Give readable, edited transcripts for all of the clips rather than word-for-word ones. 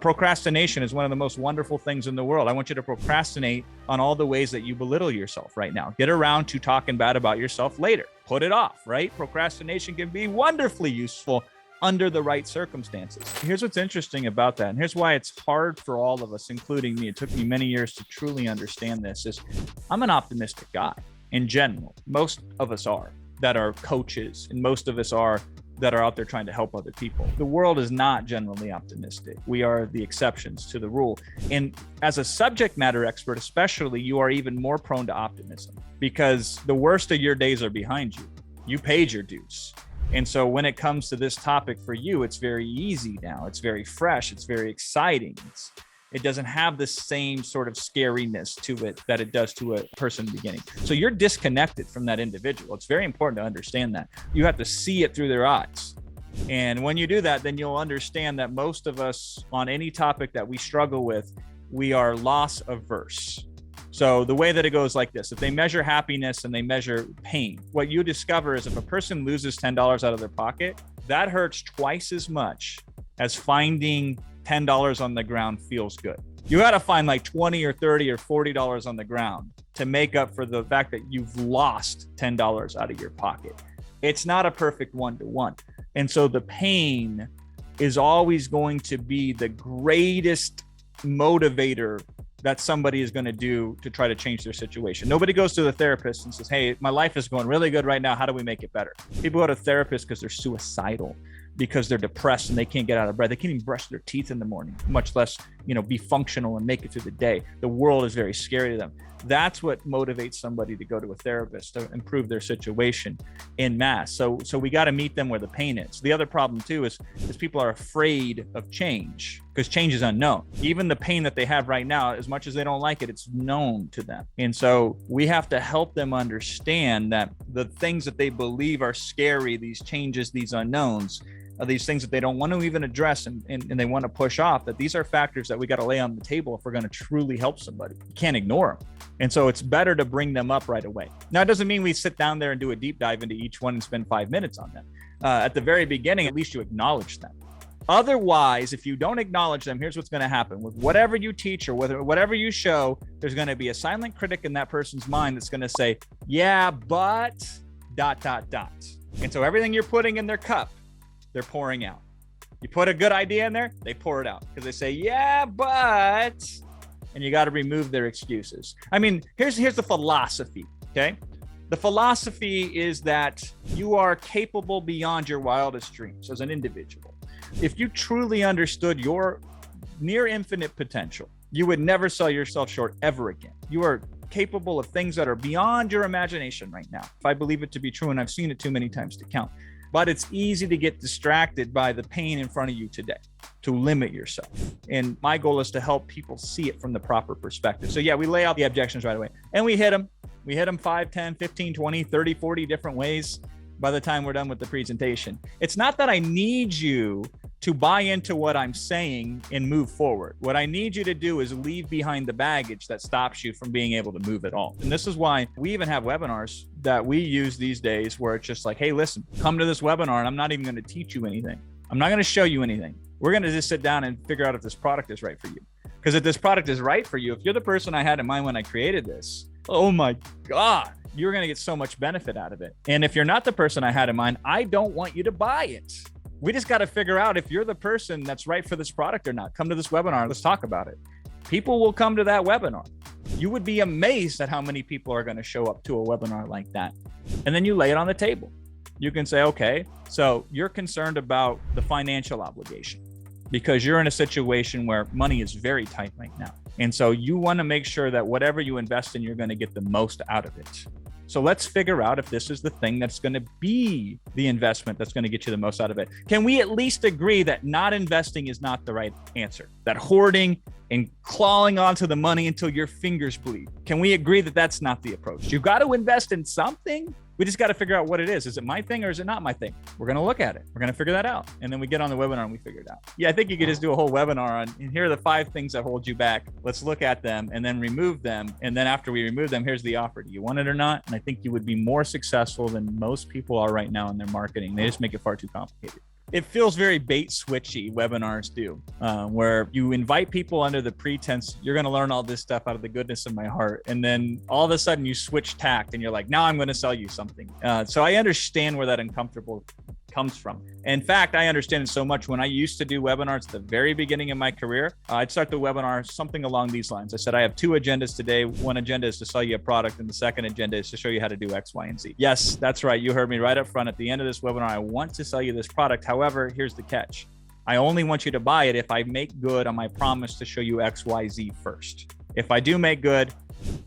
Procrastination is one of the most wonderful things in the world. I want you to procrastinate on all the ways that you belittle yourself right now. Get around to talking bad about yourself later. Put it off, right? Procrastination can be wonderfully useful under the right circumstances. Here's what's interesting about that, and here's why it's hard for all of us, including me. It took me many years to truly understand this. Is I'm an optimistic guy in general. Most of us are that are coaches, and most of us are that are out there trying to help other people. The world is not generally optimistic. We are the exceptions to the rule. And as a subject matter expert, especially, you are even more prone to optimism because the worst of your days are behind you. You paid your dues. And so when it comes to this topic for you, it's very easy now. It's very fresh. It's very exciting. It doesn't have the same sort of scariness to it that it does to a person in the beginning. So you're disconnected from that individual. It's very important to understand that. You have to see it through their eyes. And when you do that, then you'll understand that most of us on any topic that we struggle with, we are loss averse. So the way that it goes like this, if they measure happiness and they measure pain, what you discover is if a person loses $10 out of their pocket, that hurts twice as much as finding $10 on the ground feels good. You got to find like 20 or 30 or $40 on the ground to make up for the fact that you've lost $10 out of your pocket. It's not a perfect one-to-one. And so the pain is always going to be the greatest motivator that somebody is going to do to try to change their situation. Nobody goes to the therapist and says, hey, my life is going really good right now. How do we make it better? People go to therapists because they're suicidal, because they're depressed and they can't get out of bed. They can't even brush their teeth in the morning, much less, be functional and make it through the day. The world is very scary to them. That's what motivates somebody to go to a therapist to improve their situation en masse. So we got to meet them where the pain is. The other problem too is people are afraid of change because change is unknown. Even the pain that they have right now, as much as they don't like it, it's known to them. And so we have to help them understand that the things that they believe are scary, these changes, these unknowns, are these things that they don't want to even address and they want to push off, that these are factors that we got to lay on the table if we're going to truly help somebody. You can't ignore them. And so it's better to bring them up right away. Now, it doesn't mean we sit down there and do a deep dive into each one and spend 5 minutes on them. At the very beginning, at least you acknowledge them. Otherwise, if you don't acknowledge them, here's what's going to happen. With whatever you teach or whatever you show, there's going to be a silent critic in that person's mind that's going to say, yeah, but ... And so everything you're putting in their cup, they're pouring out. You put a good idea in there, they pour it out because they say, yeah, but, and you got to remove their excuses. I mean, here's the philosophy, okay? The philosophy is that you are capable beyond your wildest dreams as an individual. If you truly understood your near infinite potential, you would never sell yourself short ever again. You are capable of things that are beyond your imagination right now. If I believe it to be true, and I've seen it too many times to count. But it's easy to get distracted by the pain in front of you today, to limit yourself. And my goal is to help people see it from the proper perspective. So yeah, we lay out the objections right away and we hit them. We hit them 5, 10, 15, 20, 30, 40 different ways by the time we're done with the presentation. It's not that I need you to buy into what I'm saying and move forward. What I need you to do is leave behind the baggage that stops you from being able to move at all. And this is why we even have webinars that we use these days where it's just like, hey, listen, come to this webinar and I'm not even going to teach you anything. I'm not going to show you anything. We're going to just sit down and figure out if this product is right for you. Because if this product is right for you, if you're the person I had in mind when I created this, oh my God, you're going to get so much benefit out of it. And if you're not the person I had in mind, I don't want you to buy it. We just got to figure out if you're the person that's right for this product or not. Come to this webinar. Let's talk about it. People will come to that webinar. You would be amazed at how many people are going to show up to a webinar like that. And then you lay it on the table. You can say, okay, so you're concerned about the financial obligation because you're in a situation where money is very tight right now. And so you want to make sure that whatever you invest in, you're going to get the most out of it. So let's figure out if this is the thing that's going to be the investment that's going to get you the most out of it. Can we at least agree that not investing is not the right answer? That hoarding and clawing onto the money until your fingers bleed. Can we agree that that's not the approach? You've got to invest in something. We just got to figure out what it is. Is it my thing or is it not my thing? We're going to look at it. We're going to figure that out. And then we get on the webinar and we figure it out. Yeah, I think you could just do a whole webinar on, and here are the 5 things that hold you back. Let's look at them and then remove them. And then after we remove them, here's the offer. Do you want it or not? And I think you would be more successful than most people are right now in their marketing. They just make it far too complicated. It feels very bait switchy, webinars do, where you invite people under the pretense you're going to learn all this stuff out of the goodness of my heart. And then all of a sudden you switch tact and you're like, now I'm going to sell you something. So I understand where that uncomfortable comes from. In fact, I understand it so much. When I used to do webinars at the very beginning of my career, I'd start the webinar something along these lines. I said, I have two agendas today. One agenda is to sell you a product, and the second agenda is to show you how to do X, Y, and Z. Yes, that's right. You heard me right up front. At the end of this webinar, I want to sell you this product. However, here's the catch. I only want you to buy it if I make good on my promise to show you X, Y, Z first. If I do make good,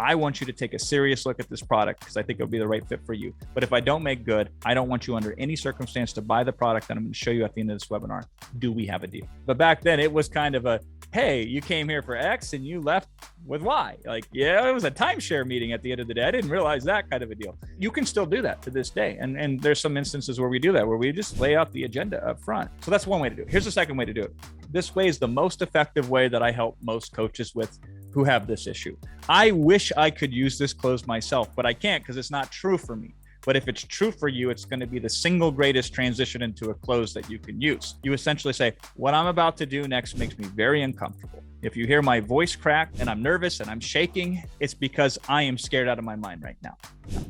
I want you to take a serious look at this product because I think it'll be the right fit for you. But if I don't make good, I don't want you under any circumstance to buy the product that I'm going to show you at the end of this webinar. Do we have a deal? But back then it was kind of a, hey, you came here for X and you left with Y. Like, yeah, it was a timeshare meeting at the end of the day. I didn't realize that kind of a deal. You can still do that to this day. And there's some instances where we do that, where we just lay out the agenda up front. So that's one way to do it. Here's the second way to do it. This way is the most effective way that I help most coaches with who have this issue. I wish I could use this close myself, but I can't because it's not true for me. But if it's true for you, it's going to be the single greatest transition into a close that you can use. You essentially say, what I'm about to do next makes me very uncomfortable. If you hear my voice crack and I'm nervous and I'm shaking, it's because I am scared out of my mind right now.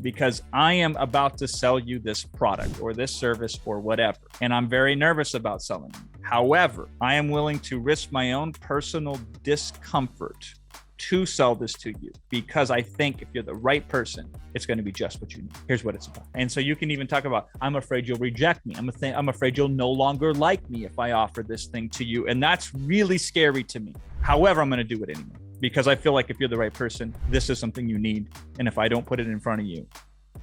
Because I am about to sell you this product or this service or whatever. And I'm very nervous about selling it. However, I am willing to risk my own personal discomfort to sell this to you because I think if you're the right person, it's going to be just what you need. Here's what it's about. And so you can even talk about, I'm afraid you'll reject me. I'm afraid you'll no longer like me if I offer this thing to you. And that's really scary to me. However, I'm going to do it anyway because I feel like if you're the right person, this is something you need. And if I don't put it in front of you,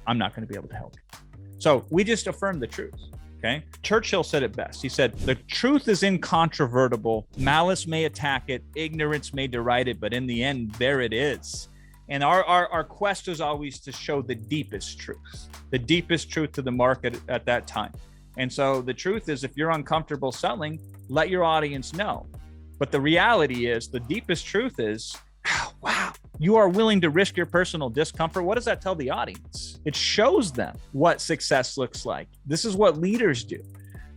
I'm not going to be able to help you. So we just affirm the truth. Okay. Churchill said it best. He said, the truth is incontrovertible. Malice may attack it. Ignorance may deride it. But in the end, there it is. And our quest is always to show the deepest truth to the market at that time. And so the truth is, if you're uncomfortable selling, let your audience know. But the reality is, the deepest truth is, wow, you are willing to risk your personal discomfort. What does that tell the audience? It shows them what success looks like. This is what leaders do.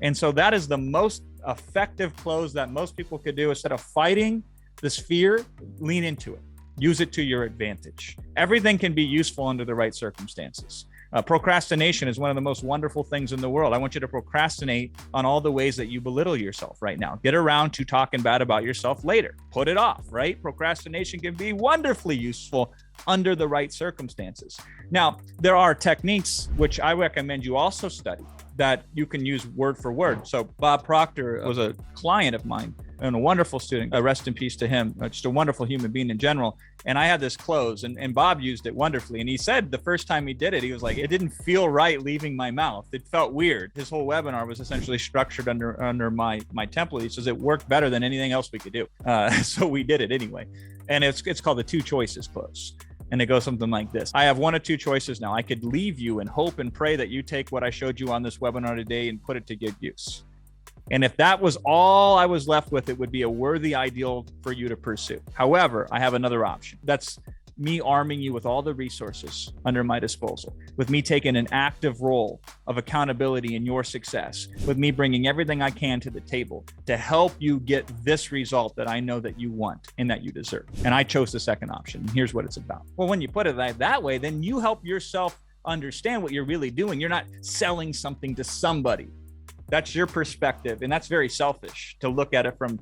And so that is the most effective close that most people could do. Instead of fighting this fear, lean into it. Use it to your advantage. Everything can be useful under the right circumstances. Procrastination is one of the most wonderful things in the world. I want you to procrastinate on all the ways that you belittle yourself right now. Get around to talking bad about yourself later. Put it off, right? Procrastination can be wonderfully useful under the right circumstances. Now, there are techniques which I recommend you also study that you can use word for word. So Bob Proctor was a client of mine and a wonderful student. Rest in peace to him. Just a wonderful human being in general. And I had this close and Bob used it wonderfully. And he said the first time he did it, he was like, it didn't feel right leaving my mouth. It felt weird. His whole webinar was essentially structured under my template. He says it worked better than anything else we could do. So we did it anyway. And it's called the two choices close. And it goes something like this. I have one of two choices now. I could leave you and hope and pray that you take what I showed you on this webinar today and put it to good use. And if that was all I was left with, it would be a worthy ideal for you to pursue. However, I have another option. That's me arming you with all the resources under my disposal, with me taking an active role of accountability in your success, with me bringing everything I can to the table to help you get this result that I know that you want and that you deserve. And I chose the second option. And here's what it's about. Well, when you put it that way, then you help yourself understand what you're really doing. You're not selling something to somebody. That's your perspective. And that's very selfish to look at it from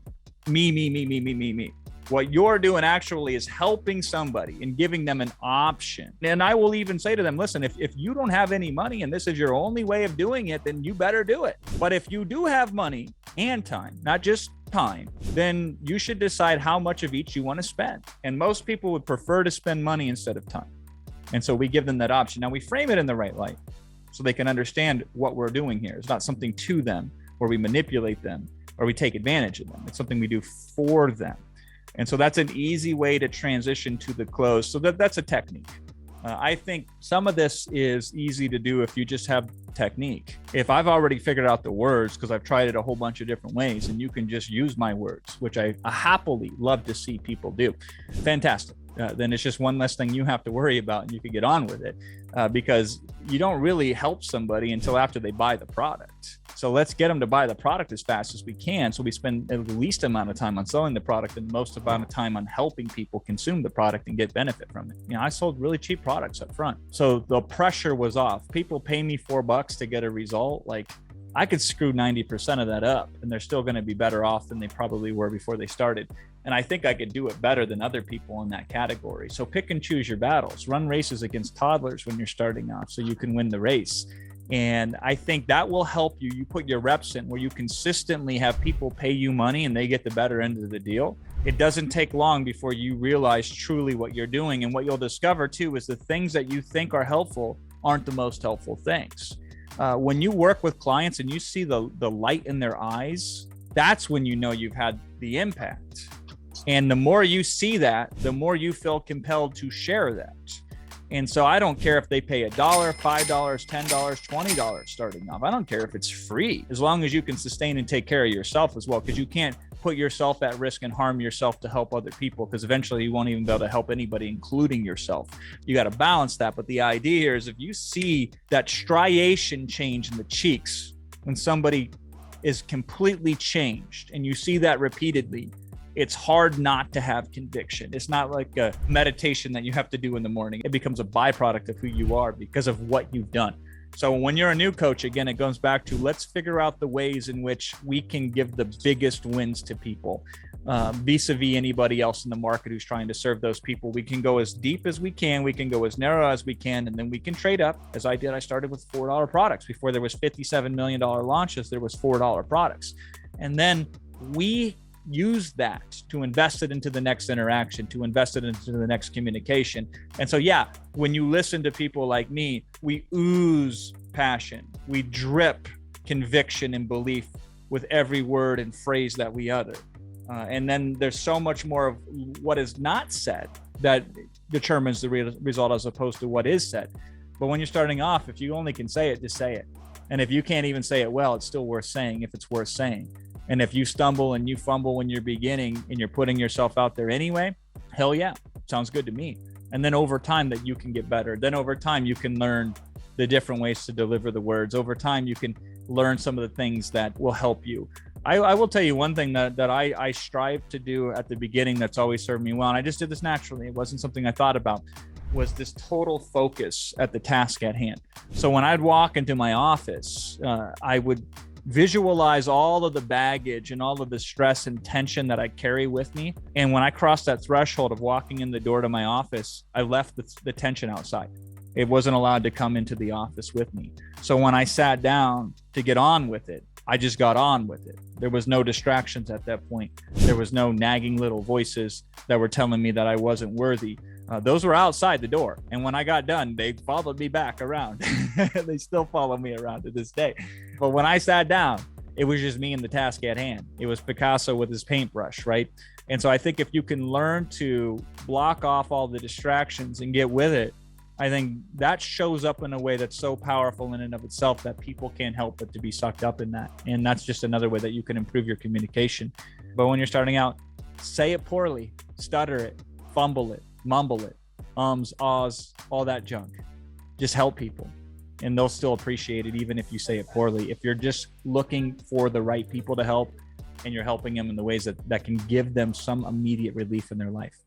me. What you're doing actually is helping somebody and giving them an option. And I will even say to them, listen, if you don't have any money and this is your only way of doing it, then you better do it. But if you do have money and time, not just time, then you should decide how much of each you want to spend. And most people would prefer to spend money instead of time. And so we give them that option. Now we frame it in the right light so they can understand what we're doing here. It's not something to them where we manipulate them or we take advantage of them. It's something we do for them. And so that's an easy way to transition to the close. So that's a technique. I think some of this is easy to do if you just have technique. If I've already figured out the words, because I've tried it a whole bunch of different ways, and you can just use my words, which I happily love to see people do. Fantastic. then it's just one less thing you have to worry about, and you can get on with it, because you don't really help somebody until after they buy the product. So let's get them to buy the product as fast as we can, so we spend the least amount of time on selling the product and the most amount of time on helping people consume the product and get benefit from it. I sold really cheap products up front, so the pressure was off. People pay me $4 to get a result. Like, I could screw 90% of that up, and they're still going to be better off than they probably were before they started. And I think I could do it better than other people in that category. So pick and choose your battles. Run races against toddlers when you're starting off so you can win the race. And I think that will help you. You put your reps in where you consistently have people pay you money and they get the better end of the deal. It doesn't take long before you realize truly what you're doing. And what you'll discover too is the things that you think are helpful aren't the most helpful things. When you work with clients and you see the light in their eyes, that's when you know you've had the impact. And the more you see that, the more you feel compelled to share that. And so I don't care if they pay $1, $5, $10, $20 starting off. I don't care if it's free, as long as you can sustain and take care of yourself as well, because you can't put yourself at risk and harm yourself to help other people, because eventually you won't even be able to help anybody, including yourself. You got to balance that. But the idea here is, if you see that striation change in the cheeks when somebody is completely changed, and you see that repeatedly, it's hard not to have conviction. It's not like a meditation that you have to do in the morning. It becomes a byproduct of who you are because of what you've done. So when you're a new coach, again, it goes back to, let's figure out the ways in which we can give the biggest wins to people, vis-a-vis anybody else in the market who's trying to serve those people. We can go as deep as we can. We can go as narrow as we can, and then we can trade up. As I did, I started with $4 products. Before there was $57 million launches, there was $4 products. And then we use that to invest it into the next interaction, to invest it into the next communication. And so, yeah, when you listen to people like me, we ooze passion, we drip conviction and belief with every word and phrase that we utter. And then there's so much more of what is not said that determines the result, as opposed to what is said. But when you're starting off, if you only can say it, just say it. And if you can't even say it well, it's still worth saying if it's worth saying. And if you stumble and you fumble when you're beginning and you're putting yourself out there anyway, hell yeah, sounds good to me. And then over time that you can get better. Then over time you can learn the different ways to deliver the words. Over time you can learn some of the things that will help you. I will tell you one thing that I strive to do at the beginning that's always served me well, and I just did this naturally. It wasn't something I thought about, was this total focus at the task at hand. So when I'd walk into my office, I would visualize all of the baggage and all of the stress and tension that I carry with me. And when I crossed that threshold of walking in the door to my office, I left the tension outside. It wasn't allowed to come into the office with me. So when I sat down to get on with it, I just got on with it. There was no distractions at that point. There was no nagging little voices that were telling me that I wasn't worthy. Those were outside the door. And when I got done, they followed me back around. They still follow me around to this day. But when I sat down, it was just me and the task at hand. It was Picasso with his paintbrush, right? And so I think if you can learn to block off all the distractions and get with it, I think that shows up in a way that's so powerful in and of itself that people can't help but to be sucked up in that. And that's just another way that you can improve your communication. But when you're starting out, say it poorly, stutter it, fumble it, mumble it, ahs, all that junk. Just help people, and they'll still appreciate it even if you say it poorly. If you're just looking for the right people to help and you're helping them in the ways that can give them some immediate relief in their life.